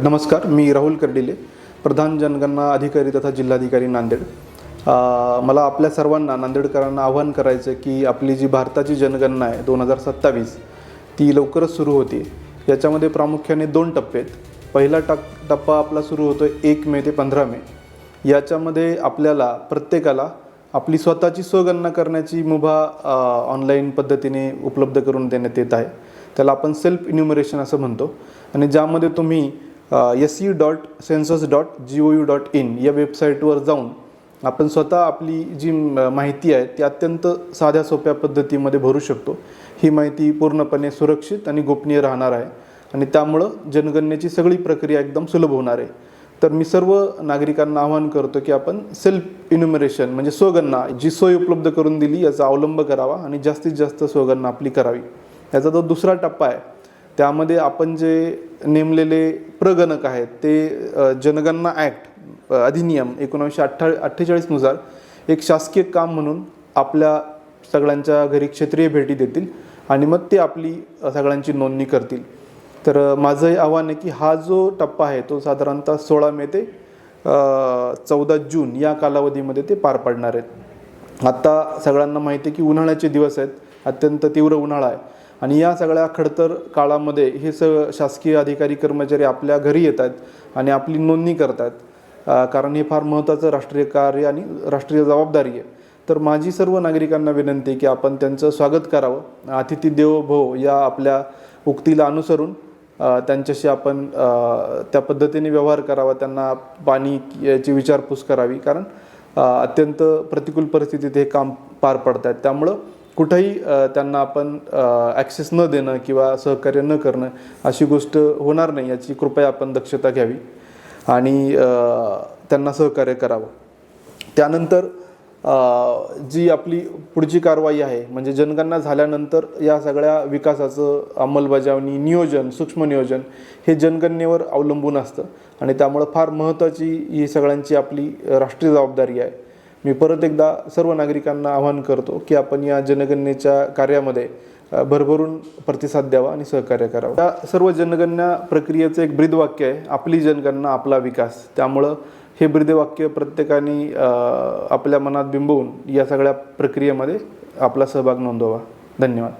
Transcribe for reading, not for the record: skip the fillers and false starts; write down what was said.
नमस्कार, मी राहुल कर्डिले, प्रधान जनगणना अधिकारी तथा जिल्हाधिकारी नांदेड. मला आपल्या सर्वांना नांदेडकरांना आवाहन करायचं की आपली जी भारताची जनगणना आहे 2027 ती लवकरच सुरू होती. याच्यामध्ये प्रामुख्याने 2 टप्पे आहेत. पहिला टप्पा आपला सुरू होतो 1 मे ते 15 मे. याच्यामध्ये आपल्याला प्रत्येकाला आपली स्वतःची स्वगणना करण्याची मुभा ऑनलाईन पद्धतीने उपलब्ध करून देण्यात येत आहे. त्याला आपण सेल्फ इन्युमरेशन असं म्हणतो. आणि ज्यामध्ये तुम्ही se.census.gov.in या वेबसाईटवर जाऊन आपण स्वतः आपली जी माहिती आहे ती अत्यंत साध्या सोप्या पद्धतीमध्ये भरू शकतो. ही माहिती पूर्णपणे सुरक्षित आणि गोपनीय राहणार आहे आणि त्यामुळं जनगणनेची सगळी प्रक्रिया एकदम सुलभ होणार आहे. तर मी सर्व नागरिकांना आवाहन करतो की आपण सेल्फ इन्युमरेशन म्हणजे स्वगणना जी सोय उपलब्ध करून दिली याचा अवलंब करावा आणि जास्तीत जास्त स्वगणना आपली करावी. याचा जो दुसरा टप्पा आहे त्यामध्ये आपण जे नेमलेले प्रगणक आहेत ते जनगणना ॲक्ट अधिनियम 1948 नुसार एक शासकीय काम म्हणून आपल्या सगळ्यांच्या घरी क्षेत्रीय भेटी देतील आणि मग ते आपली सगळ्यांची नोंदणी करतील. तर माझं हे आव्हान आहे की हा जो टप्पा आहे तो साधारणतः 16 मे ते 14 जून या कालावधीमध्ये ते पार पडणार आहेत. आत्ता सगळ्यांना माहिती आहे की उन्हाळ्याचे दिवस आहेत, अत्यंत तीव्र उन्हाळा आहे आणि या सगळ्या खडतर काळामध्ये हे शासकीय अधिकारी कर्मचारी आपल्या घरी येत आहेत आणि आपली नोंदणी करत आहेत, कारण हे फार महत्त्वाचं राष्ट्रीय कार्य आणि राष्ट्रीय जबाबदारी आहे. तर माझी सर्व नागरिकांना विनंती आहे की आपण त्यांचं स्वागत करावं. अतिथी देवो भव या आपल्या उक्तीला अनुसरून त्यांच्याशी आपण त्या पद्धतीने व्यवहार करावा, त्यांना पाणी याची विचारपूस करावी, कारण अत्यंत प्रतिकूल परिस्थितीत हे काम पार पडत आहेत. त्यामुळं कुठंही त्यांना आपण ॲक्सेस न देणं किंवा सहकार्य न करणं अशी गोष्ट होणार नाही याची कृपया आपण दक्षता घ्यावी आणि त्यांना सहकार्य करावं. त्यानंतर जी आपली पुढची कारवाई आहे म्हणजे जनगणना झाल्यानंतर या सगळ्या विकासाचं अंमलबजावणी, नियोजन, सूक्ष्म नियोजन हे जनगणनेवर अवलंबून असतं आणि त्यामुळं फार महत्त्वाची ही सगळ्यांची आपली राष्ट्रीय जबाबदारी आहे. मी परत एकदा सर्व नागरिकांना आवाहन करतो की आपण या जनगणनेच्या कार्यामध्ये भरभरून प्रतिसाद द्यावा आणि सहकार्य करावं. या सर्व जनगणना प्रक्रियेचं एक ब्रीदवाक्य आहे, आपली जनगणना आपला विकास. त्यामुळं हे ब्रीदवाक्य प्रत्येकाने आपल्या मनात बिंबवून या सगळ्या प्रक्रियेमध्ये आपला सहभाग नोंदवावा. धन्यवाद.